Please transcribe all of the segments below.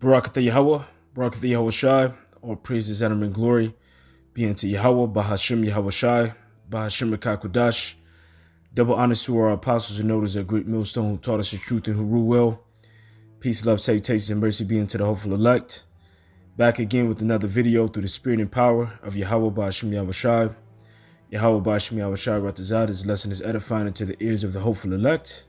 Barakatha Yahweh, Barakatha Yahweh Shai, all praises, honor, and glory be unto Yahweh, Bahashim Yahweh Shai, Bahashim Kakudash. Double honors to our apostles and notice a great millstone who taught us the truth and who rule well. Peace, love, salutations, and mercy be unto the hopeful elect. Back again with another video through the spirit and power of Yahweh, Bahashim Yahweh Shai. Yahweh, Bahashim Yahweh Shai, Ratazad. This lesson is edifying into the ears of the hopeful elect.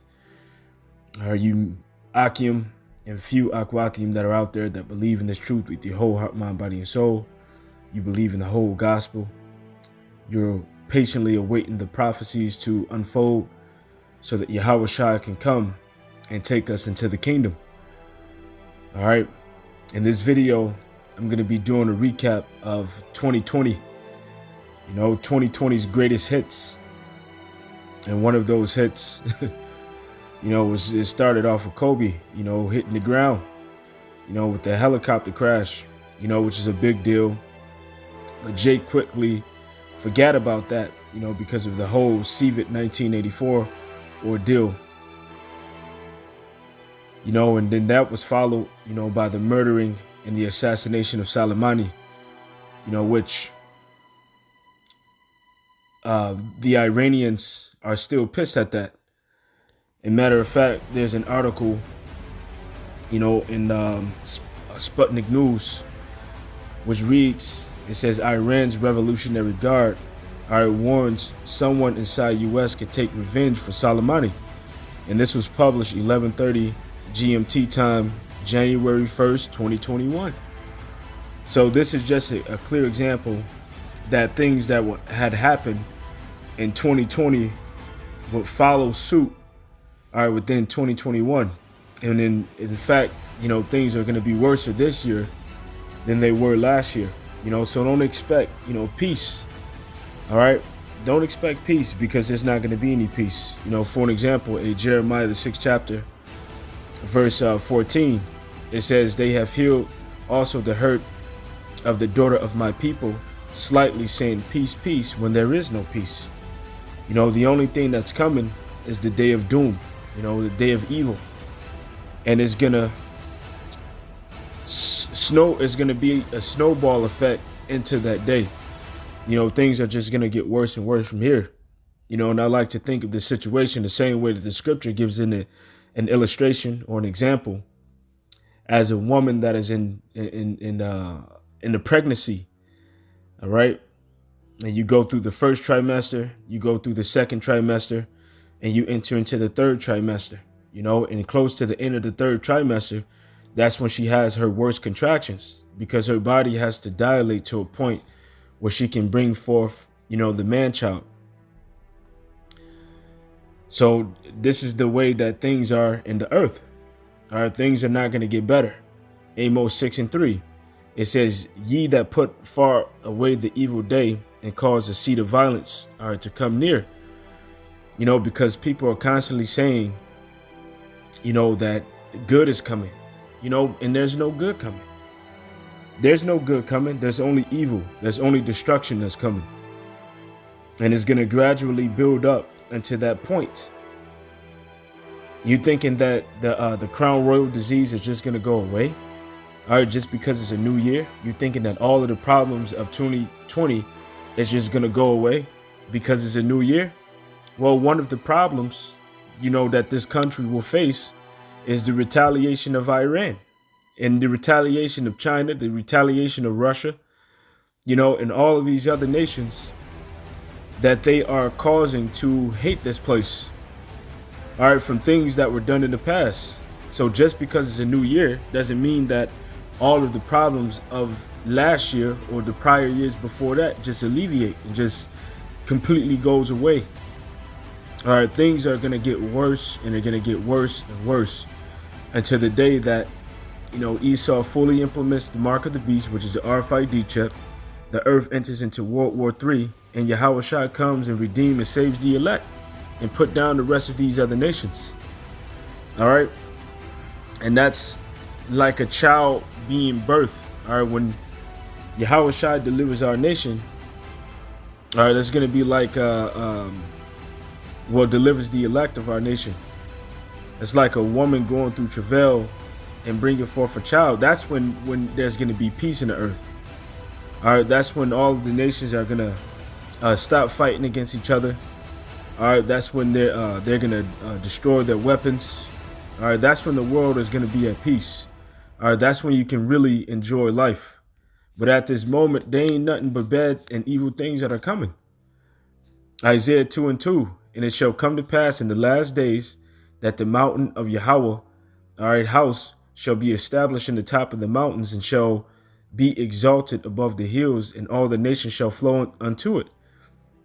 Are you Akim and few Aquathium that are out there that believe in this truth with your whole heart, mind, body, and soul? You believe in the whole gospel. You're patiently awaiting the prophecies to unfold so that Yahweh Shai can come and take us into the kingdom. All right. In this video, I'm going to be doing a recap of 2020. 2020's greatest hits. And one of those hits, it started off with Kobe, hitting the ground, with the helicopter crash, which is a big deal. But Jake quickly forgot about that, because of the whole CVIT 1984 ordeal. And then that was followed, by the murdering and the assassination of Soleimani, which the Iranians are still pissed at that. And matter of fact, there's an article, in Sputnik News, which reads, it says Iran's Revolutionary Guard warns someone inside U.S. could take revenge for Soleimani. And this was published 11:30 GMT time, January 1st, 2021. So this is just a clear example that things that had happened in 2020 would follow suit within 2021. And in fact, things are going to be worse this year than they were last year. So don't expect, peace. All right. Don't expect peace because there's not going to be any peace. For an example, Jeremiah, the 6th chapter, verse 14, it says, they have healed also the hurt of the daughter of my people, slightly saying peace, peace, when there is no peace. The only thing that's coming is the day of doom, the day of evil. And it's gonna be a snowball effect into that day. Things are just gonna get worse and worse from here. And I like to think of the situation the same way that the scripture gives an illustration or an example as a woman that is in the pregnancy. All right. And you go through the first trimester, you go through the second trimester, and you enter into the third trimester, and close to the end of the third trimester, that's when she has her worst contractions because her body has to dilate to a point where she can bring forth, the man child. So this is the way that things are in the earth. All right, things are not going to get better. Amos 6:3. It says, ye that put far away the evil day and cause the seed of violence to come near. Because people are constantly saying, that good is coming, and there's no good coming. There's no good coming. There's only evil. There's only destruction that's coming. And it's going to gradually build up until that point. You thinking that the crown royal disease is just going to go away? All right, just because it's a new year, you're thinking that all of the problems of 2020 is just going to go away because it's a new year? Well, one of the problems, that this country will face is the retaliation of Iran and the retaliation of China, the retaliation of Russia, and all of these other nations that they are causing to hate this place. All right, from things that were done in the past. So just because it's a new year doesn't mean that all of the problems of last year or the prior years before that just alleviate and just completely goes away. All right, things are going to get worse and they're going to get worse and worse until the day that, Esau fully implements the mark of the beast, which is the RFID chip. The earth enters into World War III and Yahweh Shai comes and redeems and saves the elect and put down the rest of these other nations. All right. And that's like a child being birthed. All right. When Yahweh Shai delivers our nation, all right, that's going to be like, delivers the elect of our nation. It's like a woman going through travail and bringeth forth a child, that's when there's going to be peace in the earth. All right, that's when all of the nations are going to stop fighting against each other. All right, that's when they're going to destroy their weapons. All right, that's when the world is going to be at peace. All right, that's when you can really enjoy life. But at this moment, there ain't nothing but bad and evil things that are coming. Isaiah 2:2, and it shall come to pass in the last days that the mountain of Yahweh, all right, house, shall be established in the top of the mountains and shall be exalted above the hills, and all the nations shall flow unto it.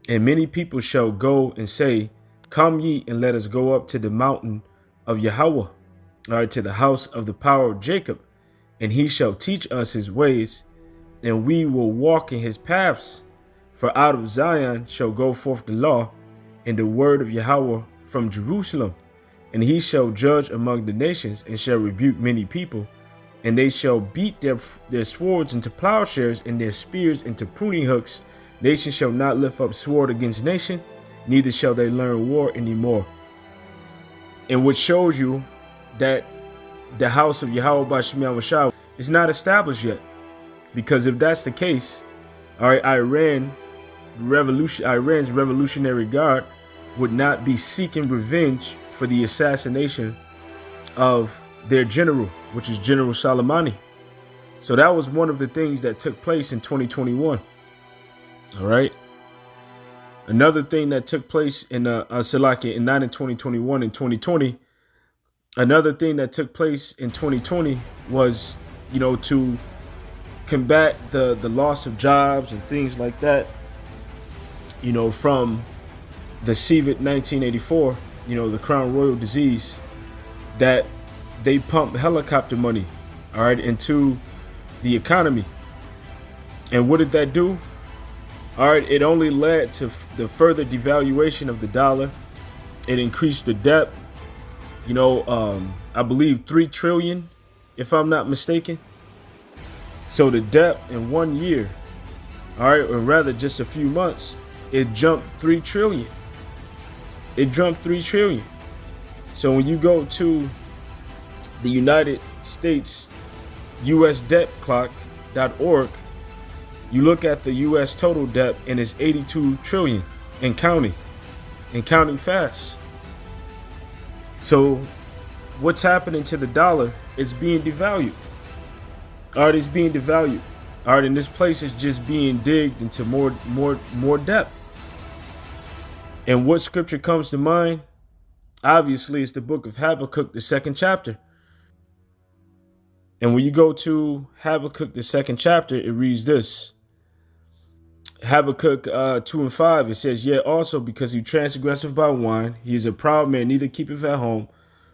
And many people shall go and say, come ye and let us go up to the mountain of Yahweh, all right, to the house of the power of Jacob, and he shall teach us his ways, and we will walk in his paths. For out of Zion shall go forth the law and the word of Yahweh from Jerusalem. And he shall judge among the nations and shall rebuke many people. And they shall beat their swords into plowshares and their spears into pruning hooks. Nation shall not lift up sword against nation, neither shall they learn war anymore. And what shows you that the house of Yahweh by Shemiah Mashah is not established yet. Because if that's the case, all right, Iran's Revolutionary Guard would not be seeking revenge for the assassination of their general, which is General Soleimani. So that was one of the things that took place in 2021. All right. Another thing that took place in Salakia, not in 2021, in 2020. Another thing that took place in 2020 was, to combat the loss of jobs and things like that, from the CVID 1984, the Crown Royal disease, that they pump helicopter money, all right, into the economy. And what did that do? All right, it only led to the further devaluation of the dollar. It increased the debt, I believe 3 trillion, if I'm not mistaken. So the debt in 1 year, all right, or rather just a few months, it jumped 3 trillion. It jumped 3 trillion. So when you go to the United States USDebtClock.org, you look at the U.S. total debt and it's 82 trillion and counting fast. So what's happening to the dollar is being devalued. All right, it's being devalued. All right, and this place is just being digged into more depth. And what scripture comes to mind? Obviously, it's the book of Habakkuk, the 2nd chapter. And when you go to Habakkuk, the 2nd chapter, it reads this. Habakkuk 2:5, it says, yet also because he transgresseth by wine, he is a proud man, neither keepeth at home,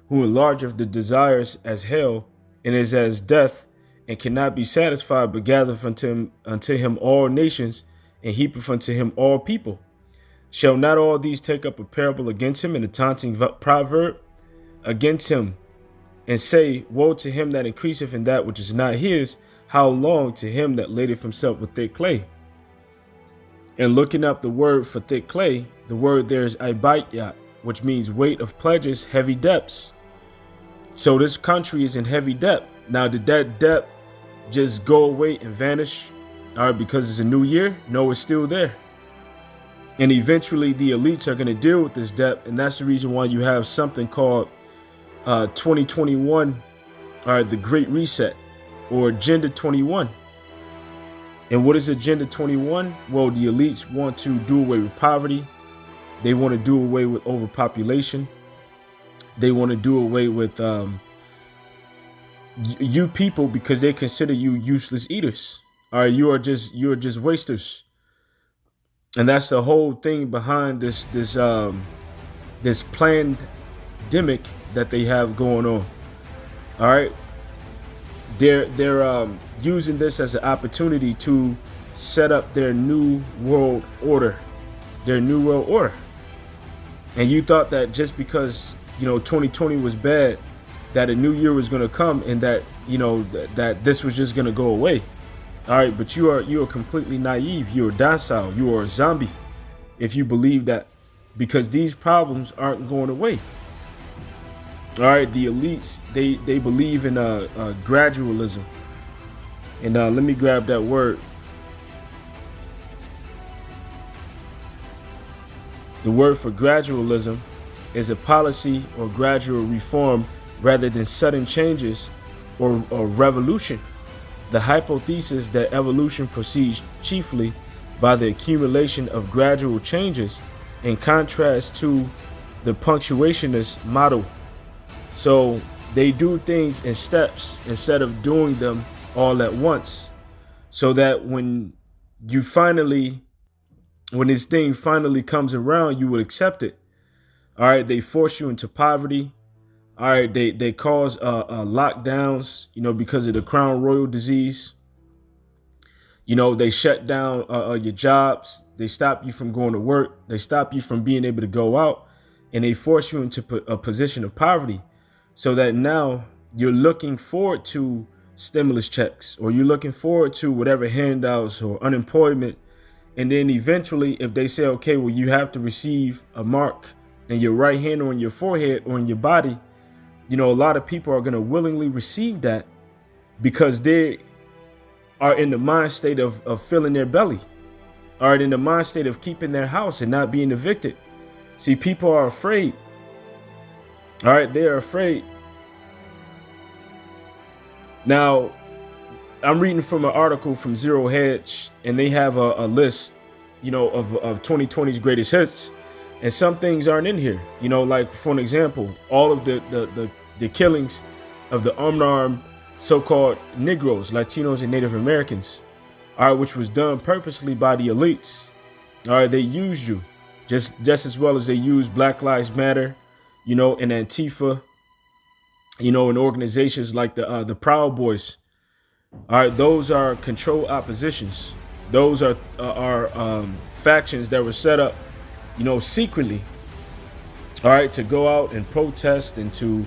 who enlargeth the desires as hell, and is as death, and cannot be satisfied, but gathereth unto him all nations, and heapeth unto him all people. Shall not all these take up a parable against him, and a taunting proverb against him, and say, woe to him that increaseth in that which is not his, how long to him that ladeth himself with thick clay? And looking up the word for thick clay, the word there is ibaiyat, which means weight of pledges, heavy debts. So this country is in heavy debt. Now, did that debt just go away and vanish? All right, because it's a new year? No, it's still there. And eventually the elites are going to deal with this debt. And that's the reason why you have something called 2021, all right, the Great Reset, or Agenda 21. And what is Agenda 21? Well, the elites want to do away with poverty. They want to do away with overpopulation. They want to do away with you people, because they consider you useless eaters. All right, you're just wasters. And that's the whole thing behind this pandemic that they have going on. All right, they're using this as an opportunity to set up their new world order, And you thought that just because 2020 was bad, that a new year was going to come, and that that this was just going to go away. All right, but you are completely naive. You are docile. You are a zombie if you believe that, because these problems aren't going away. All right, the elites, they believe in gradualism, and let me grab that word. The word for gradualism is a policy or gradual reform rather than sudden changes or revolution. The hypothesis that evolution proceeds chiefly by the accumulation of gradual changes, in contrast to the punctuationist model. So they do things in steps instead of doing them all at once. So that when this thing finally comes around, you would accept it. All right, they force you into poverty. All right, they cause lockdowns, because of the crown royal disease. They shut down your jobs. They stop you from going to work. They stop you from being able to go out, and they force you into a position of poverty, so that now you're looking forward to stimulus checks, or you're looking forward to whatever handouts or unemployment. And then eventually, if they say, okay, well, you have to receive a mark in your right hand or in your forehead or in your body, a lot of people are going to willingly receive that because they are in the mind state of filling their belly, are in the mind state of keeping their house and not being evicted. See, people are afraid. All right, they are afraid. Now, I'm reading from an article from Zero Hedge, and they have a list, of 2020's greatest hits, and some things aren't in here. Like for an example, all of the killings of the unarmed so-called Negroes, Latinos, and Native Americans, all right, which was done purposely by the elites. All right, they used you just as well as they used Black Lives Matter, and Antifa, and organizations like the Proud Boys. All right, those are controlled oppositions. Those are factions that were set up, secretly. All right, to go out and protest and to,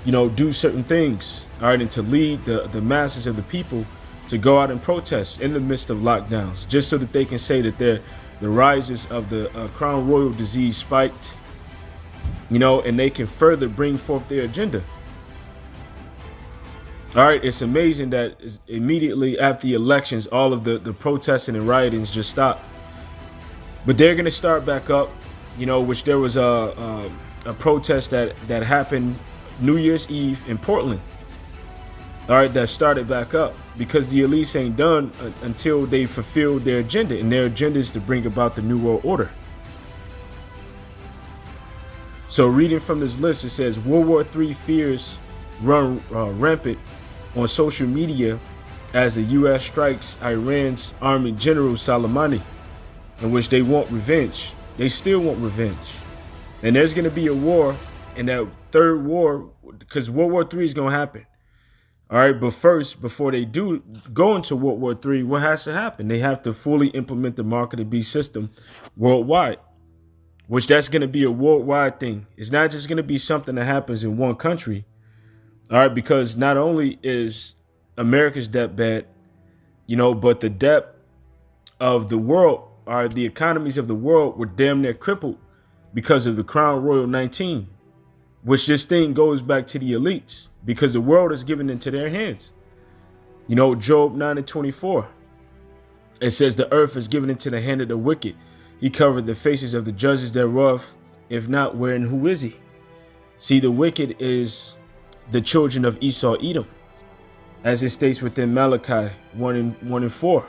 do certain things. All right, and to lead the masses of the people to go out and protest in the midst of lockdowns, just so that they can say that the rises of the crown royal disease spiked, and they can further bring forth their agenda. All right, it's amazing that immediately after the elections, all of the protesting and riotings just stopped. But they're going to start back up, which there was a protest that happened New Year's Eve in Portland. All right, that started back up because the elites ain't done until they fulfill their agenda, and their agenda is to bring about the New World Order. So reading from this list, it says World War III fears run rampant on social media as the U.S. strikes Iran's Army General Soleimani, in which they want revenge. They still want revenge. And there's going to be a war, and that third war, because World War III is going to happen. All right, but first, before they do go into World War III, what has to happen? They have to fully implement the Mark of the Beast system worldwide, which that's going to be a worldwide thing. It's not just going to be something that happens in one country. All right, because not only is America's debt bad, but the debt of the world, or the economies of the world, were damn near crippled because of the Crown Royal 19, which this thing goes back to the elites because the world is given into their hands. Job 9:24, it says the earth is given into the hand of the wicked. He covered the faces of the judges thereof. If not, where and who is he? See, the wicked is the children of Esau, Edom, as it states within Malachi 1:4.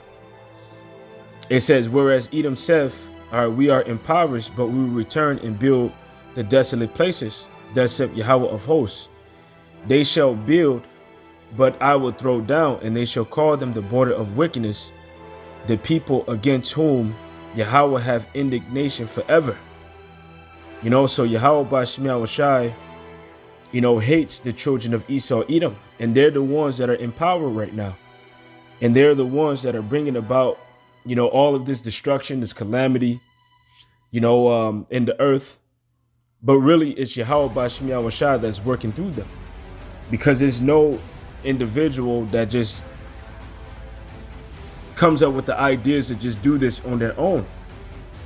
It says, whereas Edom saith, we are impoverished, but we will return and build the desolate places, thus saith Yahweh of hosts. They shall build, but I will throw down, and they shall call them the border of wickedness, the people against whom Yahweh have indignation forever. So Yahweh by Shemiah Shai, hates the children of Esau, Edom, and they're the ones that are in power right now. And they're the ones that are bringing about, all of this destruction, this calamity, in the earth. But really, it's Yahweh by Shemiah Shai that's working through them, because there's no individual that just comes up with the ideas to just do this on their own.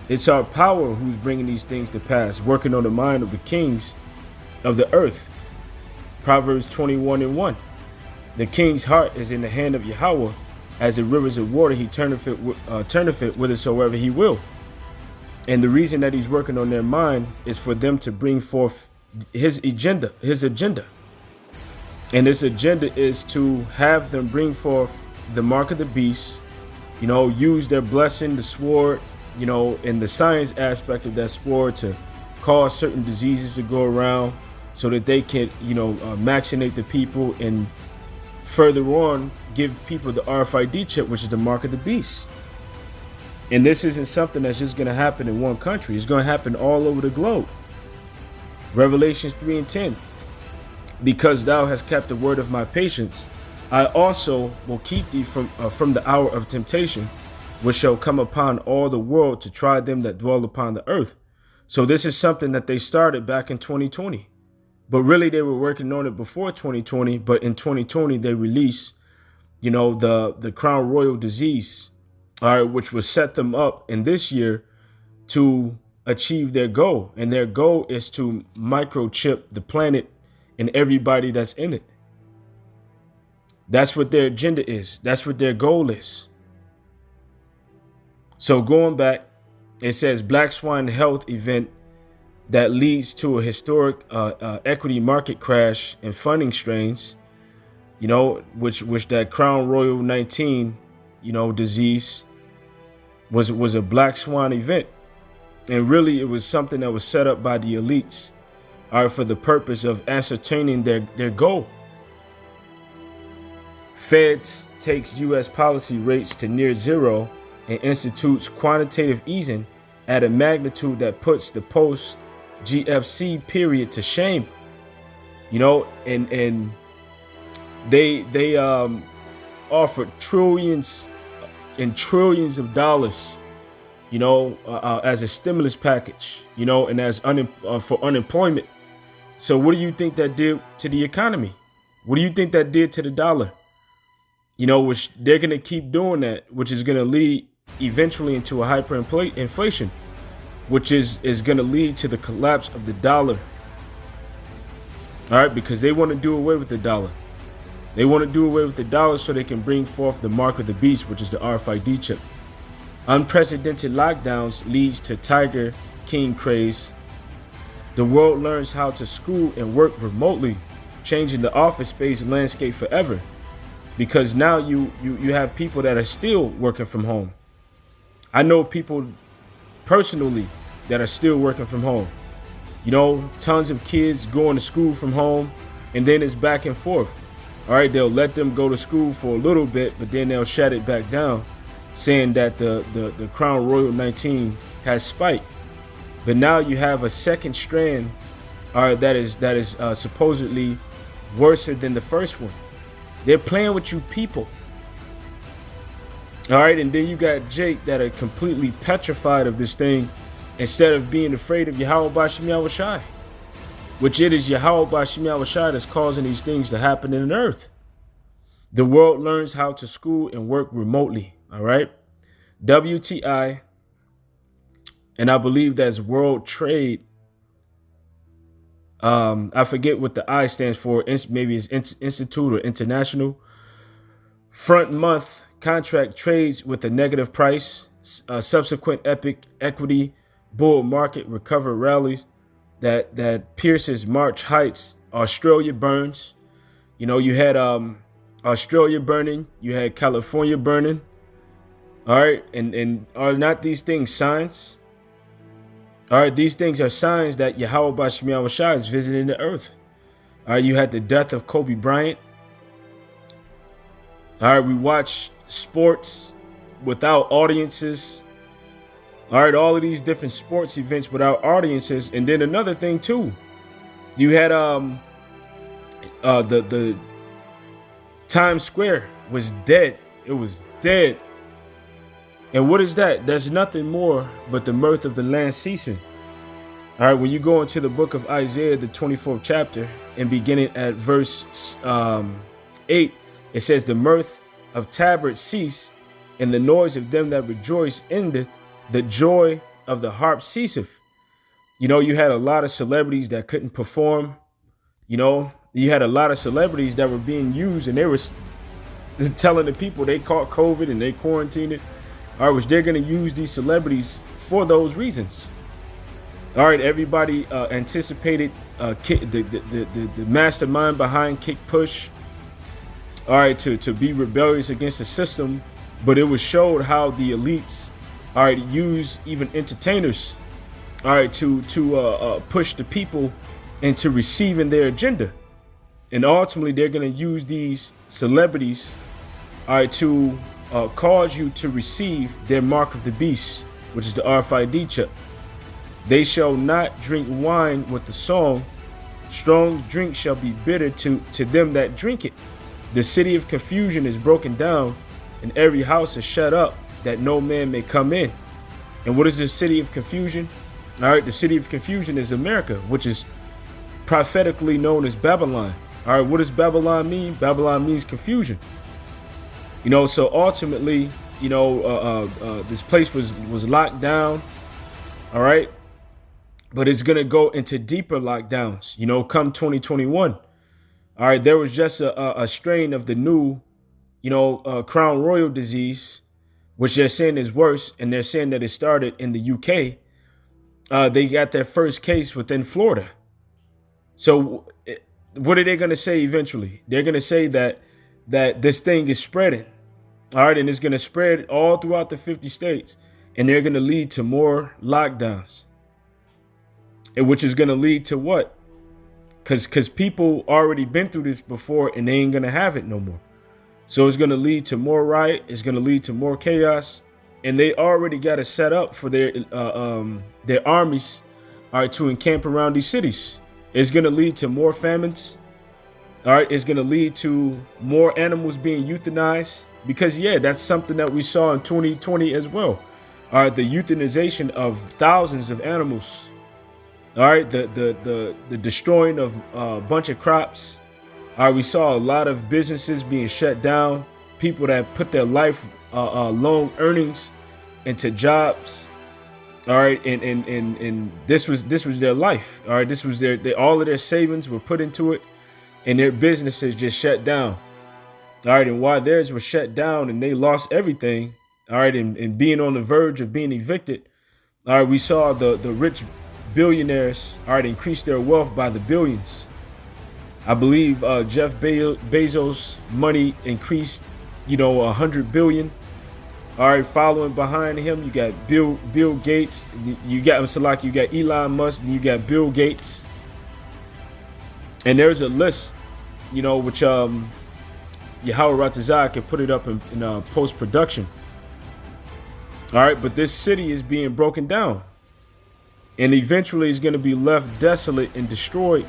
It's our power who's bringing these things to pass, working on the mind of the kings of the earth. Proverbs 21:1. The king's heart is in the hand of Yahweh, as the rivers of water he turneth it whithersoever he will. And the reason that he's working on their mind is for them to bring forth his agenda. And this agenda is to have them bring forth the mark of the beast, use their blessing, the sword, and the science aspect of that sword to cause certain diseases to go around so that they can, vaccinate the people and further on give people the RFID chip, which is the mark of the beast. And this isn't something that's just going to happen in one country. It's going to happen all over the globe. Revelations 3:10. Because thou hast kept the word of my patience, I also will keep thee from the hour of temptation, which shall come upon all the world to try them that dwell upon the earth. So this is something that they started back in 2020. But really, they were working on it before 2020. But in 2020, they released, the Crown Royal disease, which will set them up in this year to achieve their goal. And their goal is to microchip the planet and everybody that's in it. That's what their agenda is. That's what their goal is. So going back, it says Black Swan Health event that leads to a historic equity market crash and funding strains, which that Crown Royal 19, disease was a Black Swan event. And really, it was something that was set up by the elites for the purpose of ascertaining their goal. Feds takes U.S. policy rates to near zero and institutes quantitative easing at a magnitude that puts the post-GFC period to shame. And they offered trillions and trillions of dollars, as a stimulus package, and as for unemployment. So what do you think that did to the economy? What do you think that did to the dollar? Which they're going to keep doing that, which is going to lead eventually into a hyperinflation, which is going to lead to the collapse of the dollar. All right, because they want to do away with the dollar. They want to do away with the dollar so they can bring forth the mark of the beast, which is the RFID chip. Unprecedented lockdowns leads to Tiger King craze. The world learns how to school and work remotely, changing the office space landscape forever. Because now you have people that are still working from home. I know people personally that are still working from home. Tons of kids going to school from home, and then it's back and forth. All right, they'll let them go to school for a little bit, but then they'll shut it back down, saying that the Crown Royal 19 has spiked. But now you have a second strand that is supposedly worse than the first one. They're playing with you people. All right, and then you got Jake that are completely petrified of this thing instead of being afraid of Yahweh B'Shem Yahushai, which it is Yahweh B'Shem Yahushai that's causing these things to happen in the earth. The world learns how to school and work remotely. All right, WTI, and I believe that's World Trade. I forget what the I stands for. Maybe it's Institute or International. Front month contract trades with a negative price. Subsequent epic equity bull market recover rallies that pierces March heights. Australia burns. You had Australia burning. You had California burning. All right, and are not these things signs? All right, these things are signs that Yahweh B'Shem Yahushai is visiting the earth. All right, you had the death of Kobe Bryant. All right, we watch sports without audiences. All right, all of these different sports events without audiences. And then another thing too, you had the Times Square was dead. It was dead. And what is that? That's nothing more but the mirth of the land ceasing. All right, when you go into the book of Isaiah, the 24th chapter, and beginning at verse 8, it says, the mirth of tabrets cease, and the noise of them that rejoice endeth, the joy of the harp ceaseth. You had a lot of celebrities that couldn't perform, You had a lot of celebrities that were being used, and they were telling the people they caught COVID and they quarantined it. All right, which they're going to use these celebrities for those reasons. All right, everybody anticipated the mastermind behind Kick Push. All right, to be rebellious against the system, but it was showed how the elites, all right, use even entertainers, all right, to push the people into receiving their agenda, and ultimately they're going to use these celebrities, all right, to cause you to receive their mark of the beast, which is the RFID chip. They shall not drink wine with the song. Strong drink shall be bitter to them that drink it. The city of confusion is broken down, and every house is shut up, that no man may come in. And what is the city of confusion? All right, the city of confusion is America, which is prophetically known as Babylon. All right, what does Babylon mean? Babylon means confusion. You know, so ultimately, you know, this place was locked down. All right, but it's gonna go into deeper lockdowns. You know, come 2021. All right, there was just a strain of the new, you know, Crown Royal disease, which they're saying is worse, and they're saying that it started in the UK. They got their first case within Florida. So what are they going to say eventually? They're going to say that this thing is spreading. All right, and it's going to spread all throughout the 50 states, and they're going to lead to more lockdowns. And which is going to lead to what? Because people already been through this before, and they ain't going to have it no more. So it's going to lead to more riot. It's going to lead to more chaos. And they already got it set up for their armies, all right, to encamp around these cities. It's going to lead to more famines. All right, it's going to lead to more animals being euthanized. Because, yeah, that's something that we saw in 2020 as well. All right, the euthanization of thousands of animals. All right, the destroying of a bunch of crops. All right, we saw a lot of businesses being shut down. People that put their life long earnings into jobs. All right, and this was their life. All right, this was all of their savings were put into it, and their businesses just shut down. All right, and while theirs were shut down and they lost everything, all right, and being on the verge of being evicted, all right, we saw the rich billionaires, all right, increase their wealth by the billions. I believe Jeff Bezos' money increased, you know, 100 billion. All right, following behind him, you got Bill Gates. You got Salaki, you got Elon Musk, and you got Bill Gates. And there's a list, you know, which Yahweh Ratazah can put it up in post-production. All right, but this city is being broken down. And eventually it's going to be left desolate and destroyed.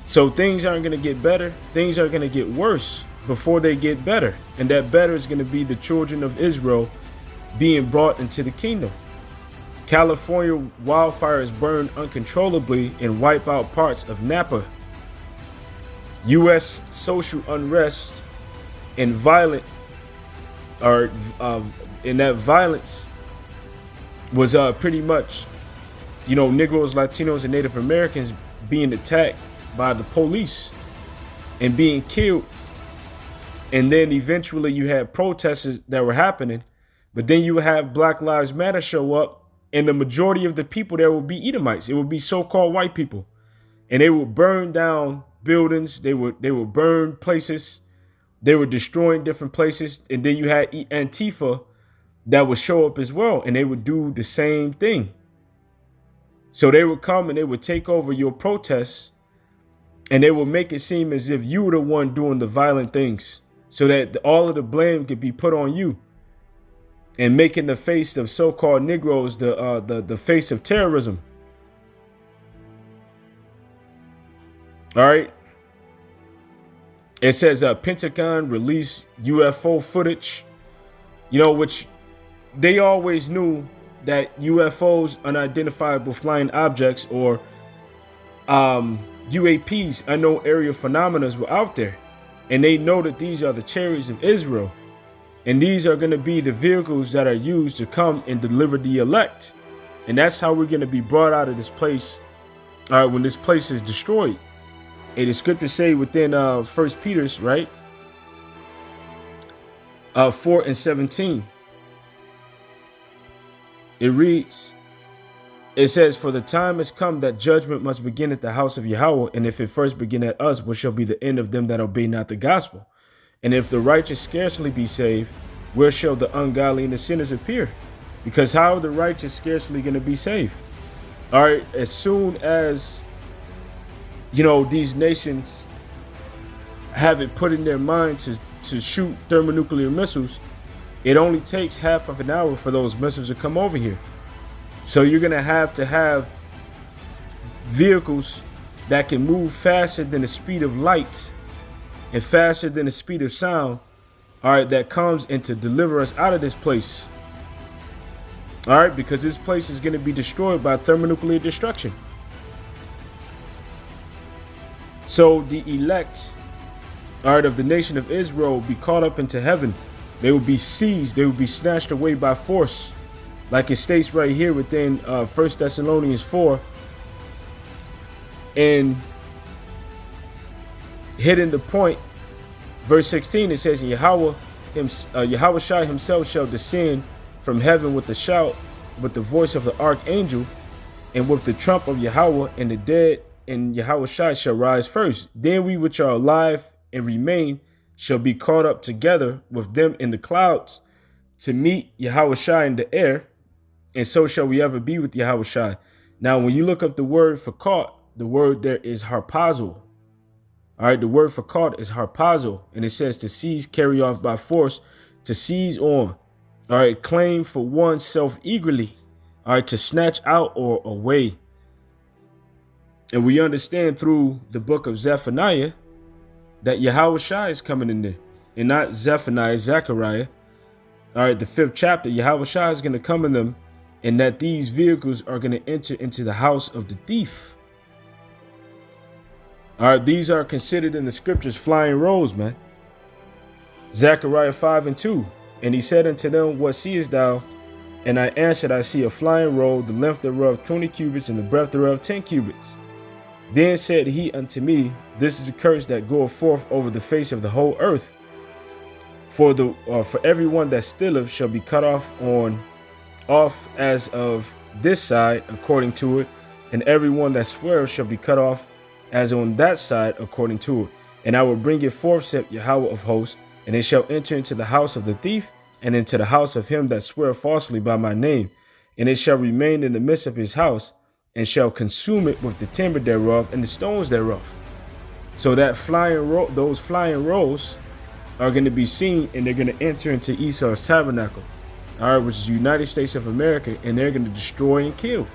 So things aren't going to get better. Things are going to get worse before they get better. And that better is going to be the children of Israel being brought into the kingdom. California wildfires burn uncontrollably and wipe out parts of Napa. U.S. social unrest and violent, or and that violence was pretty much, you know, Negroes, Latinos, and Native Americans being attacked by the police and being killed. And then eventually you had protests that were happening, but then you would have Black Lives Matter show up, and the majority of the people there will be Edomites. It would be so-called white people, and they would burn down buildings. They would burn places. They were destroying different places. And then you had Antifa that would show up as well, and they would do the same thing. So they would come and they would take over your protests, and they would make it seem as if you were the one doing the violent things, so that all of the blame could be put on you, and making the face of so-called Negroes the face of terrorism. All right. It says Pentagon released UFO footage, you know, which they always knew that UFOs, unidentifiable flying objects, or UAPs, unknown area phenomena, were out there. And they know that these are the chariots of Israel. And these are going to be the vehicles that are used to come and deliver the elect. And that's how we're going to be brought out of this place when this place is destroyed. The scriptures say within First Peter's, right, 4:17, it reads, it says, "For the time has come that judgment must begin at the house of Yahweh, and if it first begin at us, what shall be the end of them that obey not the gospel? And if the righteous scarcely be saved, where shall the ungodly and the sinners appear?" Because how are the righteous scarcely going to be saved? All right, as soon as, these nations have it put in their mind to shoot thermonuclear missiles, it only takes half of an hour for those missiles to come over here. So you're going to have vehicles that can move faster than the speed of light and faster than the speed of sound, all right, that comes in to deliver us out of this place. All right, because this place is going to be destroyed by thermonuclear destruction. So the elect, all right, of the nation of Israel will be caught up into heaven. They will be seized. They will be snatched away by force. Like it states right here within 1 Thessalonians 4. And hitting the point, verse 16, it says, "And Yahweh Shai himself shall descend from heaven with a shout, with the voice of the archangel, and with the trump of Yahweh, and the dead and Yahweh Shai shall rise first. Then we which are alive and remain shall be caught up together with them in the clouds to meet Yahweh Shai in the air, and so shall we ever be with Yahweh Shai." Now, when you look up the word for caught, the word there is harpazo. All right, the word for caught is harpazo, and it says to seize, carry off by force, to seize on. All right, claim for oneself eagerly. All right, to snatch out or away. And we understand through the book of Zephaniah that Yahweh Shai is coming in there, and not Zephaniah, Zechariah. All right, the 5th chapter, Yahweh Shai is going to come in them, and that these vehicles are going to enter into the house of the thief. All right, these are considered in the scriptures flying rolls, man. Zechariah 5:2. "And he said unto them, What seest thou? And I answered, I see a flying roll, the length thereof 20 cubits, and the breadth thereof 10 cubits. Then said he unto me, This is a curse that goeth forth over the face of the whole earth. For everyone that stealeth shall be cut off as of this side according to it, and everyone that sweareth shall be cut off as on that side according to it. And I will bring it forth, saith Yahweh of hosts, and it shall enter into the house of the thief, and into the house of him that sweareth falsely by my name, and it shall remain in the midst of his house, and shall consume it with the timber thereof and the stones thereof." So that those flying rolls are going to be seen, and they're going to enter into Esau's tabernacle, all right, which is the United States of America, and they're going to destroy and kill.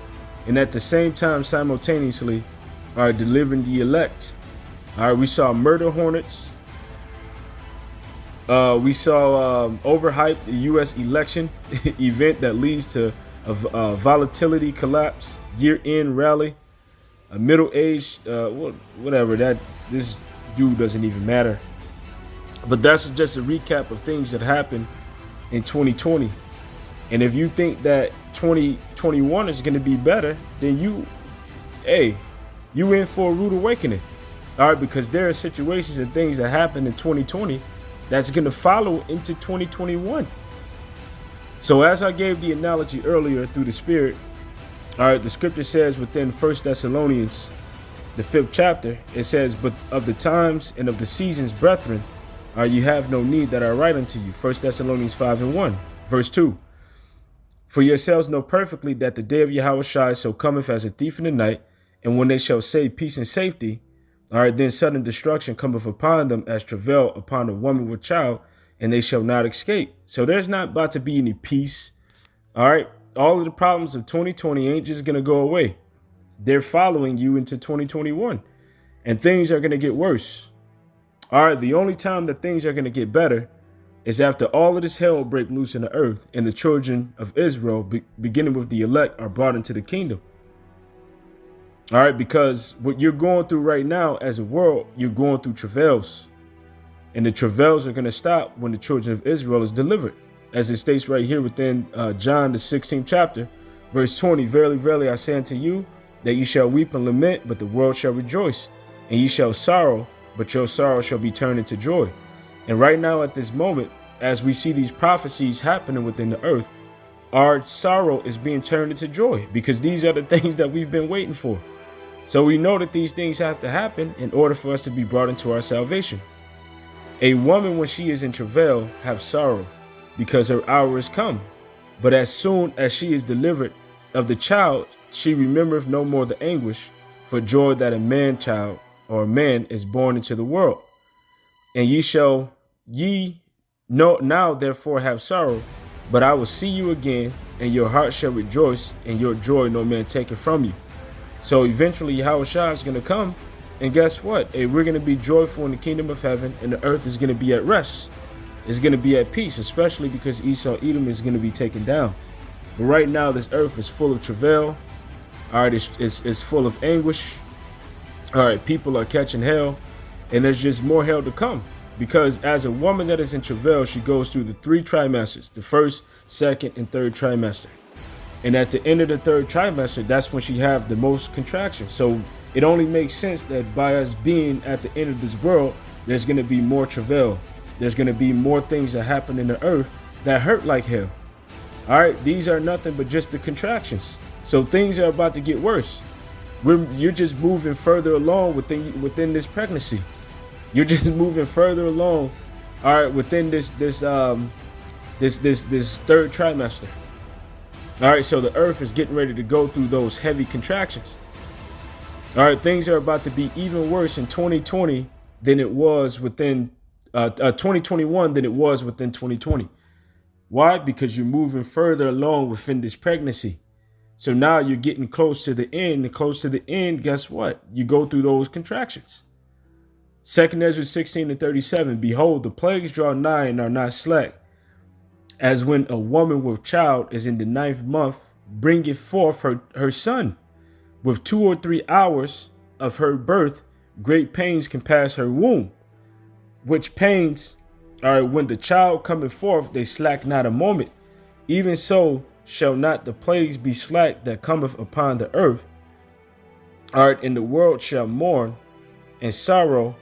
And at the same time, simultaneously, are delivering the elect. All right, we saw murder hornets. We saw overhyped the U.S. election event that leads to a volatility collapse, year-end rally, a middle-aged, whatever. This dude doesn't even matter. But that's just a recap of things that happened in 2020. And if you think that 2021 is going to be better, then you in for a rude awakening. All right, because there are situations and things that happened in 2020 that's going to follow into 2021. So as I gave the analogy earlier through the Spirit, all right, the scripture says within 1 Thessalonians, the 5th chapter, it says, "But of the times and of the seasons, brethren, you have no need that I write unto you." 1 Thessalonians 5:1, verse 2. "For yourselves know perfectly that the day of Yahweh Shai so cometh as a thief in the night, and when they shall say peace and safety, all right, then sudden destruction cometh upon them as travail upon a woman with child, and they shall not escape." So there's not about to be any peace. All right. All of the problems of 2020 ain't just going to go away. They're following you into 2021, and things are going to get worse. All right. The only time that things are going to get better is after all of this hell break loose in the earth, and the children of Israel, beginning with the elect, are brought into the kingdom. All right, because what you're going through right now as a world, you're going through travails. And the travails are going to stop when the children of Israel is delivered. As it states right here within John, the 16th chapter, verse 20, "Verily, verily, I say unto you, that you shall weep and lament, but the world shall rejoice. And ye shall sorrow, but your sorrow shall be turned into joy. And right now at this moment, as we see these prophecies happening within the earth, our sorrow is being turned into joy, because these are the things that we've been waiting for. So we know that these things have to happen in order for us to be brought into our salvation. A woman, when she is in travail, have sorrow, because her hour is come. But as soon as she is delivered of the child, she remembereth no more the anguish for joy that a man child or a man is born into the world. And ye know now therefore have sorrow, but I will see you again, and your heart shall rejoice, and your joy no man taketh from you. So eventually Yahushua is going to come, and guess what? We're going to be joyful in the kingdom of heaven, and the earth is going to be at rest. It's going to be at peace, especially because Esau Edom is going to be taken down. But right now, this earth is full of travail. All right, it's full of anguish. All right, people are catching hell, and there's just more hell to come. Because as a woman that is in travail, she goes through the 3 trimesters, the first, second, and third trimester. And at the end of the third trimester, that's when she have the most contraction. So it only makes sense that by us being at the end of this world, there's going to be more travail. There's going to be more things that happen in the earth that hurt like hell. All right, these are nothing but just the contractions. So things are about to get worse. You're just moving further along within this pregnancy. You're just moving further along, all right, within this third trimester. All right, so the earth is getting ready to go through those heavy contractions. All right, things are about to be even worse in 2020 than it was within 2021 than it was within 2020. Why? Because you're moving further along within this pregnancy. So now you're getting close to the end, and close to the end, guess what? You go through those contractions. 2 Ezra 16:37, behold, the plagues draw nigh and are not slack, as when a woman with child is in the 9th month, bringeth forth her son. With 2 or 3 hours of her birth, great pains can pass her womb, which pains are when the child cometh forth, they slack not a moment. Even so shall not the plagues be slack that cometh upon the earth. All right, and the world shall mourn, and sorrow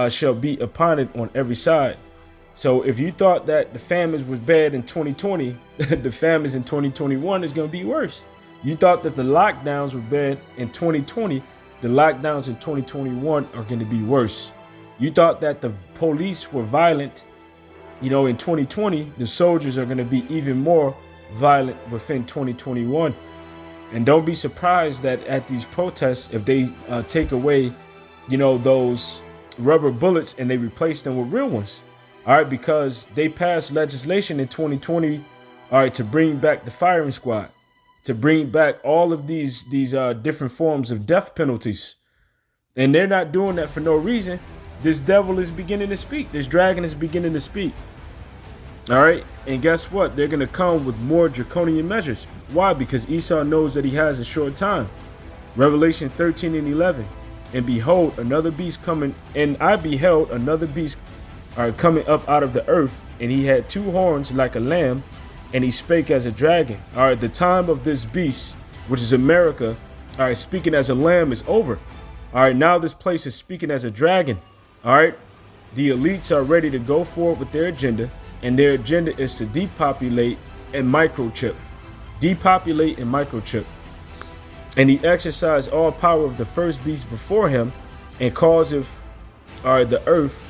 shall be upon it on every side. So if you thought that the famines was bad in 2020, the famines in 2021 is going to be worse. You thought that the lockdowns were bad in 2020, the lockdowns in 2021 are going to be worse. You thought that the police were violent, in 2020, the soldiers are going to be even more violent within 2021. And don't be surprised that at these protests, if they take away, those rubber bullets and they replace them with real ones. All right, because they passed legislation in 2020, all right, to bring back the firing squad, to bring back all of these different forms of death penalties. And they're not doing that for no reason. This devil is beginning to speak. This dragon is beginning to speak. All right. And guess what? They're going to come with more draconian measures. Why? Because Esau knows that he has a short time. Revelation 13:11. And behold, another beast coming. And I beheld another beast coming up out of the earth. And he had 2 horns like a lamb. And he spake as a dragon. All right. The time of this beast, which is America, all right, speaking as a lamb, is over. All right. Now this place is speaking as a dragon. All right. The elites are ready to go forward with their agenda. And their agenda is to depopulate and microchip. Depopulate and microchip. And he exercised all power of the first beast before him, and causeth the earth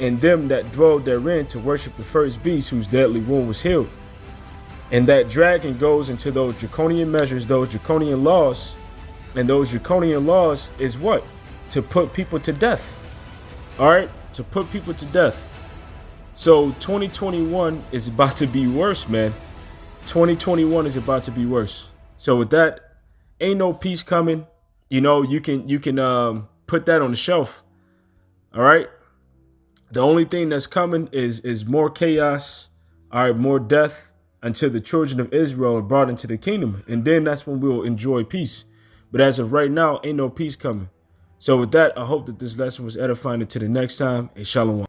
and them that dwell therein to worship the first beast, whose deadly wound was healed. And that dragon goes into those draconian measures, those draconian laws. And those draconian laws is what? To put people to death. All right? To put people to death. So 2021 is about to be worse, man. 2021 is about to be worse. So with that, ain't no peace coming. You can put that on the shelf. All right. The only thing that's coming is more chaos. All right, more death until the children of Israel are brought into the kingdom. And then that's when we'll enjoy peace. But as of right now, ain't no peace coming. So with that, I hope that this lesson was edifying. Until the next time, and shalom.